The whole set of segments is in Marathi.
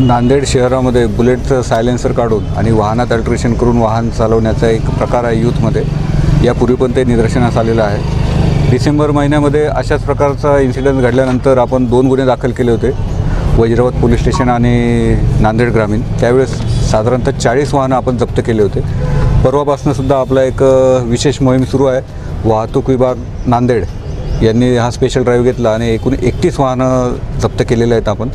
नांदेड शहरामध्ये बुलेटचं सायलेन्सर काढून आणि वाहनात अल्ट्रेशन करून वाहन चालवण्याचा एक प्रकार आहे यूथमध्ये. यापूर्वी पण ते निदर्शनास आलेलं आहे. डिसेंबर महिन्यामध्ये अशाच प्रकारचा इन्सिडेंट घडल्यानंतर आपण 2 गुन्हे दाखल केले होते, वज्रावत पोलीस स्टेशन आणि नांदेड ग्रामीण. त्यावेळेस साधारणतः 40 वाहनं आपण जप्त केले होते. परवापासूनसुद्धा आपला एक विशेष मोहीम सुरू आहे. वाहतूक विभाग नांदेड यांनी हा स्पेशल ड्राईव्ह घेतला आणि एकूण 31 वाहनं जप्त केलेले आहेत. आपण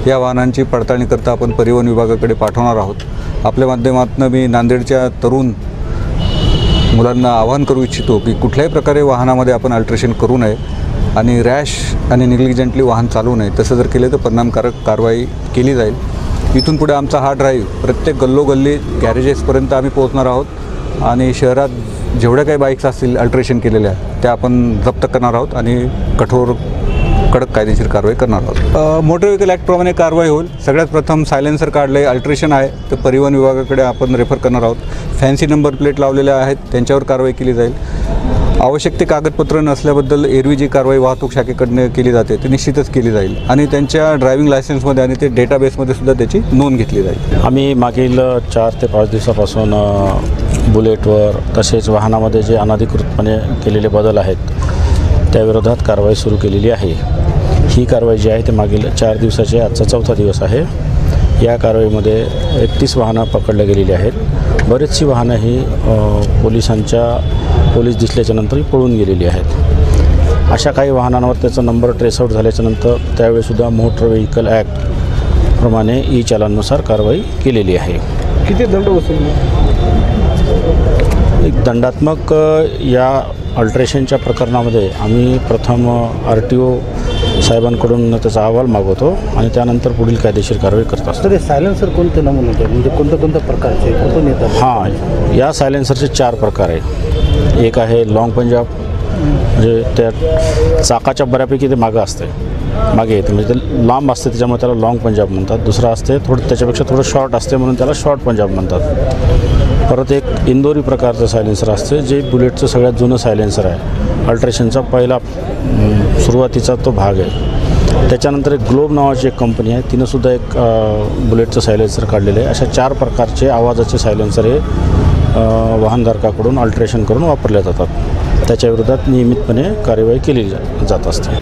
या वाहनांची पडताळणी करता आपण परिवहन विभागाकडे पाठवणार आहोत. आपल्या माध्यमातून मी नांदेडच्या तरुण मुलांना आवाहन करू इच्छितो की कुठल्याही प्रकारे वाहनामध्ये आपण अल्ट्रेशन करू नये आणि रॅश आणि निग्लिजंटली वाहन चालवू नये. तसं जर केले तर परिणामकारक कारवाई केली जाईल. इथून पुढे आमचा हा ड्राईव्ह प्रत्येक गल्लोगल्ली गॅरेजेसपर्यंत आम्ही पोहोचणार आहोत आणि शहरात जेवढ्या काही बाईक्स असतील अल्ट्रेशन केलेल्या त्या आपण जप्त करणार आहोत आणि कडक कायदेशीर कारवाई करणार आहोत. मोटर व्हेकल ॲक्टप्रमाणे कारवाई होईल. सगळ्यात प्रथम सायलेन्सर काढले, अल्ट्रेशन आहे तर परिवहन विभागाकडे आपण रेफर करणार आहोत. फॅन्सी नंबर प्लेट लावलेल्या आहेत त्यांच्यावर कारवाई केली जाईल. आवश्यक ते कागदपत्र नसल्याबद्दल एरवी जी कारवाई वाहतूक शाखेकडनं केली जाते ती निश्चितच केली जाईल आणि त्यांच्या ड्रायव्हिंग लायसन्समध्ये आणि ते डेटाबेसमध्ये सुद्धा त्याची नोंद घेतली जाईल. आम्ही मागील 4 ते 5 दिवसापासून बुलेटवर तसेच वाहनामध्ये जे अनधिकृतपणे केलेले बदल आहेत त्याविरोधात कारवाई सुरू केलेली आहे. ही कारवाई जी आहे ते मागील 4 दिवसाची, आजचा 4था दिवस आहे. या कारवाईमध्ये 31 वाहनं पकडली गेलेली आहेत. बरीचशी वाहनं ही पोलीस दिसल्याच्यानंतर पळून गेलेली आहेत. अशा काही वाहनांवर त्याचा नंबर ट्रेसआउट झाल्याच्यानंतर त्यावेळीसुद्धा मोटर व्हेकल ॲक्ट प्रमाणे ई चालानुसार कारवाई केलेली आहे. किती दंड वसूल? एक दंडात्मक या अल्ट्रेशनच्या प्रकरणामध्ये आम्ही प्रथम RTO साहेबांकडून त्याचा अहवाल मागवतो आणि त्यानंतर पुढील कायदेशीर कारवाई करत असतो. तर हे सायलेन्सर कोणते नमुने आहेत, म्हणजे कोणत्या प्रकारचे कुठून येतात? हां, या सायलेन्सरचे 4 प्रकार आहे. एक आहे लाँग पंजाब, म्हणजे त्या चाकाच्या बऱ्यापैकी ते मागं असते, मागे येते, म्हणजे ते लांब असते त्याच्यामुळे त्याला लाँग पंजाब म्हणतात. दुसरं असते त्याच्यापेक्षा थोडं शॉर्ट असते म्हणून त्याला शॉर्ट पंजाब म्हणतात. परत एक इंदोरी प्रकारचं सायलेन्सर असते जे बुलेटचं सगळ्यात जुनं सायलेन्सर आहे. अल्ट्रेशनचा पहिला सुरुवातीचा तो भाग आहे. त्याच्यानंतर एक ग्लोब नावाची एक कंपनी आहे, तिनंसुद्धा एक बुलेटचं सायलेन्सर काढलेलं आहे. अशा 4 प्रकारचे आवाजाचे सायलेन्सर हे वाहनधारकाकडून अल्ट्रेशन करून वापरले जातात. त्याच्या विरोधात नियमितपणे कार्यवाही केली जात असते.